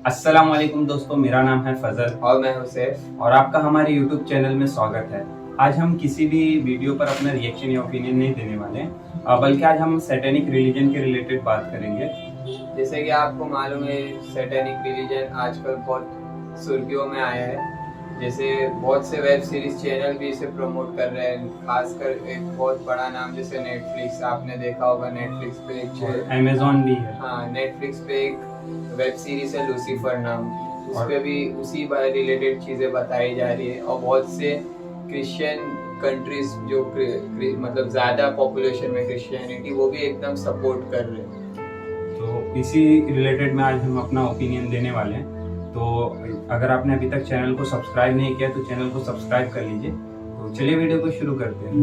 अस्सलाम वालेकुम दोस्तों, मेरा नाम है फजल और मैं हुसैफ और आपका हमारे यूट्यूब चैनल में स्वागत है। आज हम किसी भी वीडियो पर अपना रिएक्शन या ओपिनियन नहीं देने वाले हैं, बल्कि आज हम सैटेनिक रिलीजन के रिलेटेड बात करेंगे। जैसे कि आपको मालूम है सैटेनिक रिलीजन आजकल बहुत सुर्खियों में आया है। जैसे बहुत से वेब सीरीज चैनल भी इसे प्रमोट कर रहे हैं, खासकर एक बहुत बड़ा नाम जैसे नेटफ्लिक्स, आपने देखा होगा नेटफ्लिक्स पे एक अमेजोन भी है। हाँ, नेटफ्लिक्स पे एक वेब सीरीज है लूसीफर नाम की, उस पे भी उसी रिलेटेड चीजें बताई जा रही है। और बहुत से क्रिश्चियन कंट्रीज जो मतलब ज्यादा पॉपुलेशन में क्रिश्चियनिटी, वो भी एकदम सपोर्ट कर रहे हैं। तो इसी रिलेटेड में आज हम अपना ओपिनियन देने वाले हैं। तो अगर आपने अभी तक चैनल को सब्सक्राइब नहीं किया तो चैनल को सब्सक्राइब कर लीजिए। तो चलिए वीडियो को शुरू करते हैं।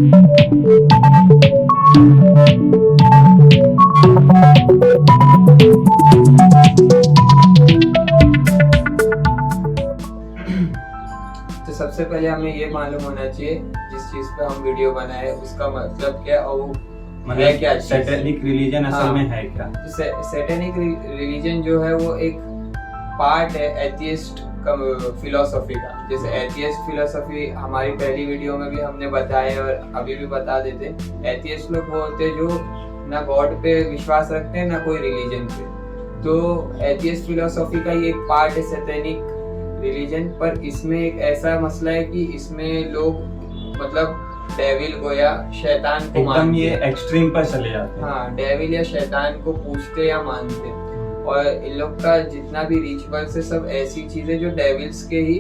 तो सबसे पहले हमें ये मालूम होना चाहिए जिस चीज पे हम वीडियो बनाए उसका मतलब क्या और मतलब क्या सैटेनिक रिलीजन असल में है क्या? सैटेनिक रिलीजन जो है वो एक पार्ट है एथियस्ट फिलोसॉफी का। जैसे एथियस्ट फिलोसॉफी हमारी पहली वीडियो में भी हमने बताया और अभी भी बता देते। एथियस्ट लोग वो होते हैं जो ना गॉड पे विश्वास रखते हैं ना कोई रिलीजन पे। तो एथियस्ट फिलोसॉफी का ये एक पार्ट है सैटेनिक रिलीजन। पर इसमें एक ऐसा मसला है कि इसमें लोग मतलब डेविल को या शैतान को एकदम ये एक्सट्रीम पर चले जाते हैं। हाँ, डेविल या शैतान को पूजते या मानते हैं। और इन लोग का जितना भी रिचुअल्स है सब ऐसी चीजें जो डेविल्स के ही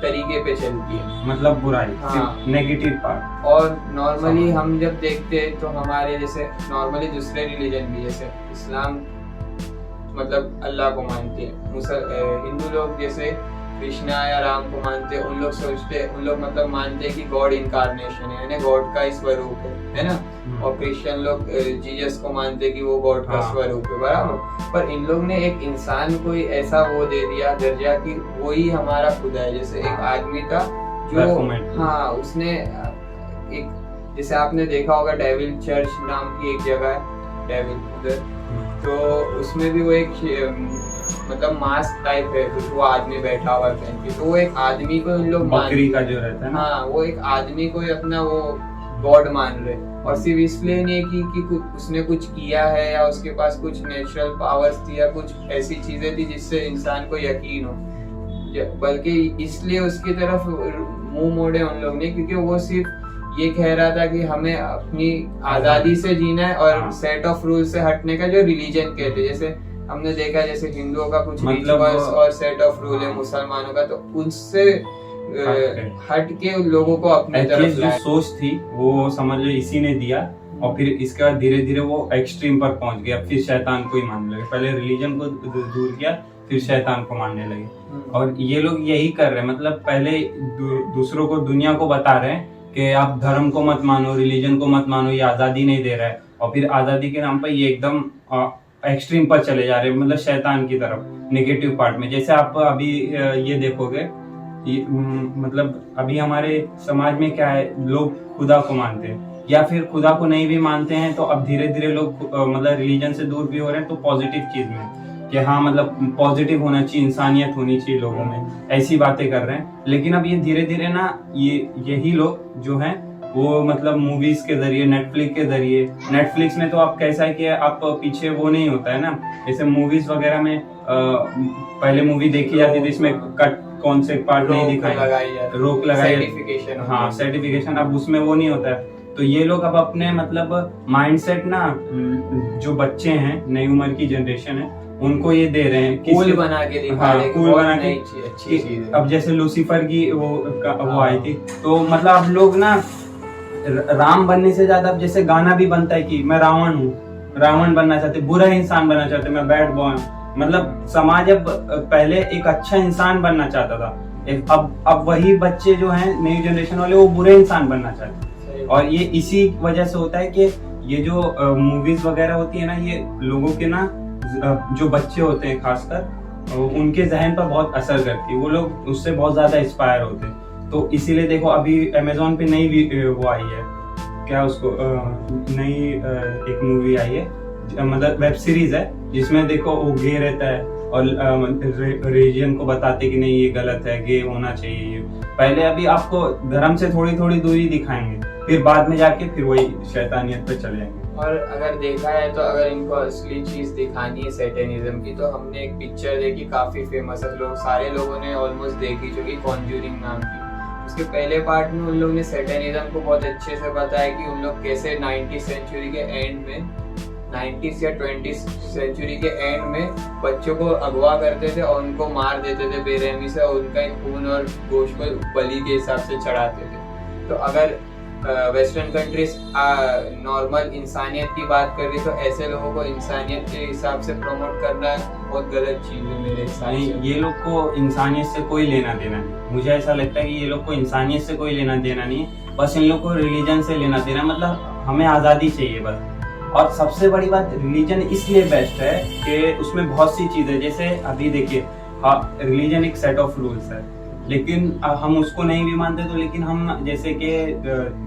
तरीके पे चलती है, मतलब बुराई, हाँ, नेगेटिव पार्ट। और नॉर्मली हम जब देखते हैं तो हमारे जैसे नॉर्मली दूसरे रिलीजन भी, जैसे इस्लाम मतलब अल्लाह को मानते हैं, हिंदू लोग जैसे कृष्णा या राम को मानते हैं। उन लोग सोचते, उन लोग मतलब मानते हैं कि गॉड इनकारनेशन है, यानी गॉड का ही स्वरूप है ना। और क्रिश्चियन लोग जीसस को मानते हैं कि वो गॉड का स्वरूप है, बराबर। पर इन लोग ने एक इंसान को ही ऐसा वो दे दिया दर्जा कि वो ही हमारा खुदा है। जैसे एक आदमी था जो, हाँ, उसने एक, जैसे आपने देखा होगा डेविल चर्च नाम की एक जगह है डेविल उधर, तो उसमें भी वो एक मतलब मास्क टाइप है, कुछ वो आदमी बैठा हुआ है। तो वो एक आदमी को इन लोग बकरी का जो रहता है ना, हाँ, वो एक आदमी को अपना वो गॉड मान रहे। और सिर्फ इसलिए नहीं कि उसने कुछ किया है या उसके पास कुछ नेचुरल पावर्स थी या कुछ ऐसी चीजें थी जिससे इंसान को यकीन हो, बल्कि इसलिए उसकी तरफ मुंह मोड़े उन लोग ने क्योंकि वो सिर्फ ये कह रहा था कि हमें अपनी आजादी से जीना है और सेट ऑफ रूल से हटने का, जो रिलीजन कहते हैं। जैसे हमने देखा जैसे हिंदुओं का कुछ रिचुअल्स और सेट ऑफ रूल है, मुसलमानों का, तो उनसे हट के लोगों को अपनी तरफ जो सोच थी वो समझ लो इसी ने दिया। और फिर इसके बाद धीरे धीरे वो एक्सट्रीम पर पहुंच गया, फिर शैतान को ही मानने लगे। पहले रिलीजन को दूर किया, फिर शैतान को मानने लगे। और ये लोग यही कर रहे हैं, मतलब पहले दूसरों को, दुनिया को बता रहे हैं कि आप धर्म को मत मानो, रिलीजन को मत मानो, ये आजादी नहीं दे रहा है। और फिर आजादी के नाम पर ये एकदम एक्सट्रीम पर चले जा रहे हैं, मतलब शैतान की तरफ, नेगेटिव पार्ट में। जैसे आप अभी ये देखोगे, मतलब अभी हमारे समाज में क्या है, लोग खुदा को मानते हैं या फिर खुदा को नहीं भी मानते हैं। तो अब धीरे धीरे लोग मतलब रिलीजन से दूर भी हो रहे हैं। तो पॉजिटिव चीज में कि हाँ, मतलब पॉजिटिव होना चाहिए, इंसानियत होनी चाहिए लोगों में, ऐसी बातें कर रहे हैं। लेकिन अब ये धीरे धीरे ना, यही लोग जो हैं वो मतलब मूवीज के जरिए, नेटफ्लिक्स में तो आप कैसा है कि आप पीछे वो नहीं होता है ना, जैसे मूवीज वगैरह में पहले मूवी देखी जाती थी, इसमें कट कौन से पार्ट नहीं दिखाई, रोक लगाई, हाँ, सर्टिफिकेशन। अब उसमें वो नहीं होता है। तो ये लोग अब अपने मतलब माइंडसेट ना, जो बच्चे हैं, नई उम्र की जनरेशन है, उनको ये दे रहे हैं कूल बना के दिखा रहे हैं, कूल बना के अच्छी चीज है। अब जैसे लूसीफर की वो आई थी, तो मतलब अब लोग ना राम बनने से ज्यादा, अब जैसे गाना भी बनता है कि मैं रावण हूँ, रावण बनना चाहते, बुरा इंसान बनना चाहते, मैं बैड बॉय हूँ। मतलब समाज अब पहले एक अच्छा इंसान बनना चाहता था, अब वही बच्चे जो हैं, नई जनरेशन वाले, वो बुरे इंसान बनना चाहते हैं। और ये इसी वजह से होता है कि ये जो मूवीज वगैरह होती है ना, ये लोगों के ना, जो बच्चे होते हैं खासकर, उनके जहन पर बहुत असर करती है। वो लोग उससे बहुत ज्यादा इंस्पायर होते हैं। तो इसीलिए देखो अभी अमेजोन पे नई वो आई है, क्या उसको नई एक मूवी आई है, मतलब वेब सीरीज है, जिसमें देखो वो गे रहता है और रिलीजन को बताते कि नहीं ये गलत है, गे होना चाहिए। पहले अभी आपको धर्म से थोड़ी थोड़ी दूरी दिखाएंगे, फिर बाद में जाके फिर वही शैतानियत पे चले जाएंगे। और अगर देखा है तो अगर इनको असली चीज दिखानी है सैटेनिज्म की, तो हमने एक पिक्चर देखी काफी फेमस है, लोग सारे लोगों ने ऑलमोस्ट देखी, जो कि कॉन्ज्यूरिंग नाम की। उसके पहले पार्ट में उन लोगों ने सैटेनिज्म को बहुत अच्छे से बताया कि उन लोग कैसे 90th सेंचुरी के एंड में, 90s या 20th सेंचुरी के एंड में बच्चों को अगवा करते थे और उनको मार देते थे बेरहमी से, और उनका खून और गोश्त को बलि के हिसाब से चढ़ाते थे। तो अगर वेस्टर्न कंट्रीज नॉर्मल इंसानियत की बात कर रही, तो ऐसे लोगों को इंसानियत के हिसाब से प्रमोट करना बहुत गलत चीज है मेरे हिसाब से। ये लोग को इंसानियत से कोई लेना देना नहीं। मुझे ऐसा लगता है कि ये लोग को इंसानियत से कोई लेना देना नहीं है, बस इन लोग को रिलीजन से लेना देना। मतलब हमें आज़ादी चाहिए बस। और सबसे बड़ी बात, रिलीजन इसलिए बेस्ट है कि उसमें बहुत सी चीज़ें, जैसे अभी देखिए, हाँ रिलीजन एक सेट ऑफ रूल्स है, लेकिन हम उसको नहीं भी मानते तो, लेकिन हम जैसे कि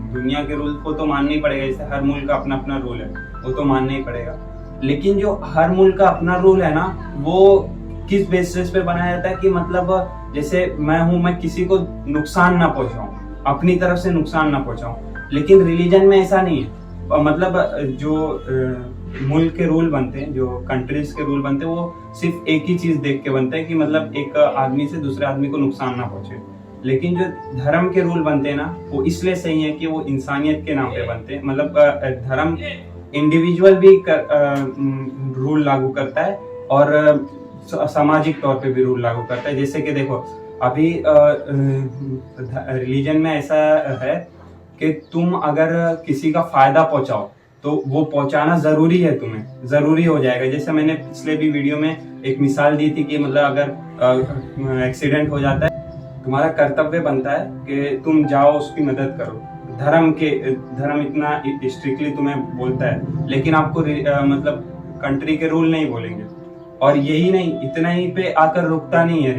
दुनिया के रूल को तो मानना ही पड़ेगा। जैसे हर मुल्क का अपना अपना रूल है, वो तो मानना ही पड़ेगा। लेकिन जो हर मुल्क का अपना रूल है ना, वो किस बेसिस पे बनाया जाता है कि मतलब जैसे मैं हूँ, मैं किसी को नुकसान ना पहुंचाऊं, अपनी तरफ से नुकसान ना पहुंचाऊं। लेकिन रिलीजन में ऐसा नहीं है। मतलब जो मुल्क के रूल बनते हैं, जो कंट्रीज के रूल बनते हैं, वो सिर्फ एक ही चीज देख के बनते हैं कि मतलब एक आदमी से दूसरे आदमी को नुकसान ना पहुंचे। लेकिन जो धर्म के रूल बनते हैं ना, वो इसलिए सही है कि वो इंसानियत के नाम पे बनते हैं। मतलब धर्म इंडिविजुअल भी रूल लागू करता है और सामाजिक तौर पे भी रूल लागू करता है। जैसे कि देखो, अभी रिलीजन में ऐसा है कि तुम अगर किसी का फायदा पहुंचाओ तो वो पहुंचाना जरूरी है, तुम्हें जरूरी हो जाएगा। जैसे मैंने पिछले भी वीडियो में एक मिसाल दी थी कि मतलब अगर एक्सीडेंट हो जाता है, तुम्हारा कर्तव्य बनता है कि तुम जाओ उसकी मदद करो। धर्म इतना स्ट्रिक्टली तुम्हें बोलता है, लेकिन आपको मतलब कंट्री के रूल नहीं बोलेंगे। और यही नहीं, इतना ही पे आकर रुकता नहीं है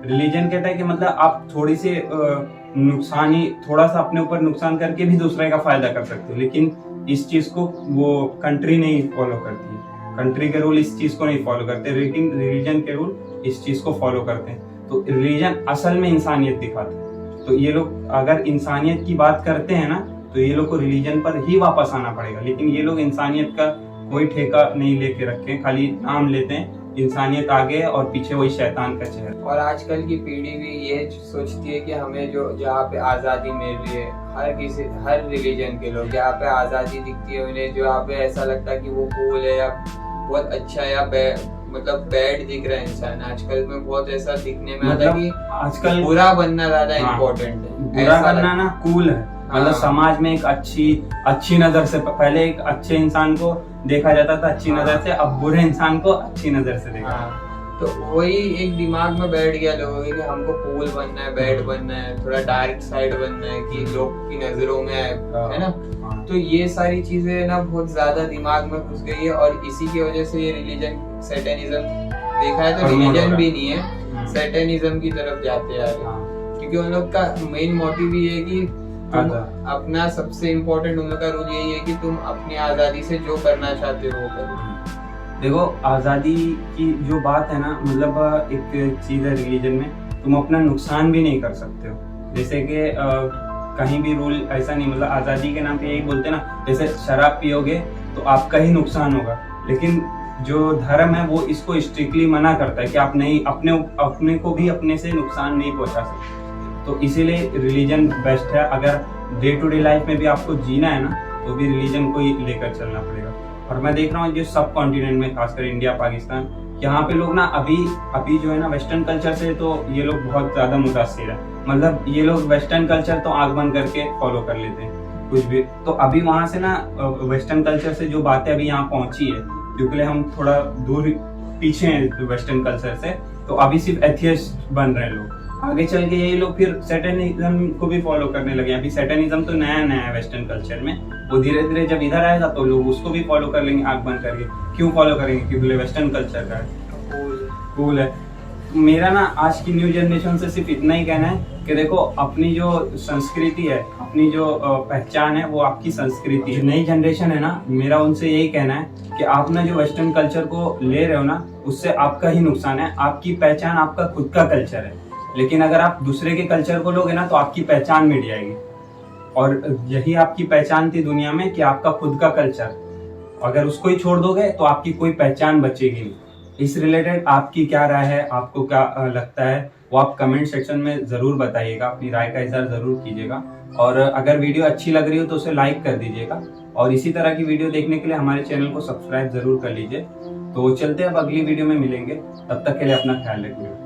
रिलीजन कहता है कि मतलब आप थोड़ी सी थोड़ा सा अपने ऊपर नुकसान करके भी दूसरे का फायदा कर सकते हो। लेकिन इस चीज को वो कंट्री नहीं फॉलो करती है, कंट्री के रूल इस चीज को नहीं फॉलो करते, लेकिन रिलीजन के रूल इस चीज को फॉलो करते हैं। तो रिलीजन असल में इंसानियत दिखाता है। तो ये लोग अगर इंसानियत की बात करते हैं ना, तो ये लोग को रिलीजन पर ही वापस आना पड़ेगा। लेकिन ये लोग इंसानियत का कोई ठेका नहीं लेके रखे, खाली नाम लेते हैं, इंसानियत आगे है और पीछे वही शैतान का चेहरा। और आजकल की पीढ़ी भी ये सोचती है कि हमें जो जहाँ पे आज़ादी मिल रही है, हर रिलीजन के लोग जहाँ पे आज़ादी दिखती है उन्हें, जो यहाँ पे ऐसा लगता है कि वो कूल है या बहुत अच्छा है या मतलब बैड दिख रहा है इंसान। आजकल में बहुत ऐसा दिखने में आता है कि आजकल बुरा बनना ज्यादा इम्पोर्टेंट है। बुरा बनना ना कूल है। मतलब समाज में एक अच्छी नजर से, पहले एक अच्छे इंसान को देखा जाता था अच्छी नजर से, अब बुरे इंसान को अच्छी नजर से देखा। तो वही एक दिमाग में बैठ गया लोगों के कि हमको कूल बनना है, बैड बनना है, थोड़ा डार्क साइड बनना है कि लोग की नजरों में है ना। तो ये सारी चीजें ना बहुत ज्यादा दिमाग में घुस गई है, और इसी की वजह से ये रिलीजन सैटेनिज्म देखा है तो रिलीजन भी नहीं है, सैटेनिज्म की तरफ जाते आ रहे। क्योंकि उन लोग का मेन मोटिव ये है कि अपना सबसे इम्पोर्टेंट उन लोग का रूल यही है कि तुम अपनी आजादी से जो करना चाहते हो वो करो। देखो, आजादी की जो बात है ना, मतलब एक चीज है रिलीजन में, तुम अपना नुकसान भी नहीं कर सकते हो। जैसे कि कहीं भी रूल ऐसा नहीं, मतलब आजादी के नाम पे यही बोलते हैं ना, जैसे शराब पियोगे तो आपका ही नुकसान होगा। लेकिन जो धर्म है वो इसको स्ट्रिक्टली मना करता है कि आप नहीं, अपने को भी अपने से नुकसान नहीं पहुंचा सकते। तो इसीलिए रिलीजन बेस्ट है। अगर डे टू डे लाइफ में भी आपको जीना है ना, तो भी रिलीजन को ही लेकर चलना पड़ेगा। और मैं देख रहा हूँ जो सब कॉन्टिनेंट में, खासकर इंडिया, पाकिस्तान, यहाँ पे लोग ना अभी जो है ना वेस्टर्न कल्चर से तो ये लोग बहुत ज्यादा मुतासिर है। मतलब ये लोग वेस्टर्न कल्चर तो आंख बंद करके फॉलो कर लेते हैं कुछ भी। तो अभी वहां से ना वेस्टर्न कल्चर से जो बातें अभी यहाँ पहुंची है, क्योंकि हम थोड़ा दूर पीछे हैं वेस्टर्न कल्चर से, तो अभी सिर्फ एथियस्ट बन रहे हैं लोग। आगे चल के ये लोग फिर सैटेनिज्म को भी फॉलो करने लगे। अभी सैटेनिज्म तो नया है वेस्टर्न कल्चर में, वो धीरे धीरे जब इधर आएगा तो लोग उसको भी फॉलो कर लेंगे आंख बंद करके। क्यों फॉलो करेंगे? क्योंकि वेस्टर्न कल्चर का कूल है। मेरा ना आज की न्यू जनरेशन से सिर्फ इतना ही कहना है कि देखो, अपनी जो संस्कृति है, अपनी जो पहचान है, वो आपकी संस्कृति है। नई जनरेशन है ना, मेरा उनसे यही कहना है कि आप ना जो वेस्टर्न कल्चर को ले रहे हो ना, उससे आपका ही नुकसान है। आपकी पहचान आपका खुद का कल्चर है, लेकिन अगर आप दूसरे के कल्चर को लोगे ना तो आपकी पहचान मिट जाएगी। और यही आपकी पहचान थी दुनिया में कि आपका खुद का कल्चर, अगर उसको ही छोड़ दोगे तो आपकी कोई पहचान बचेगी नहीं। इस रिलेटेड आपकी क्या राय है, आपको क्या लगता है, वो आप कमेंट सेक्शन में जरूर बताइएगा, अपनी राय का इजहार जरूर कीजिएगा। और अगर वीडियो अच्छी लग रही हो तो उसे लाइक कर दीजिएगा, और इसी तरह की वीडियो देखने के लिए हमारे चैनल को सब्सक्राइब जरूर कर लीजिए। तो चलते हैं, अब अगली वीडियो में मिलेंगे, तब तक के लिए अपना ख्याल रखिए।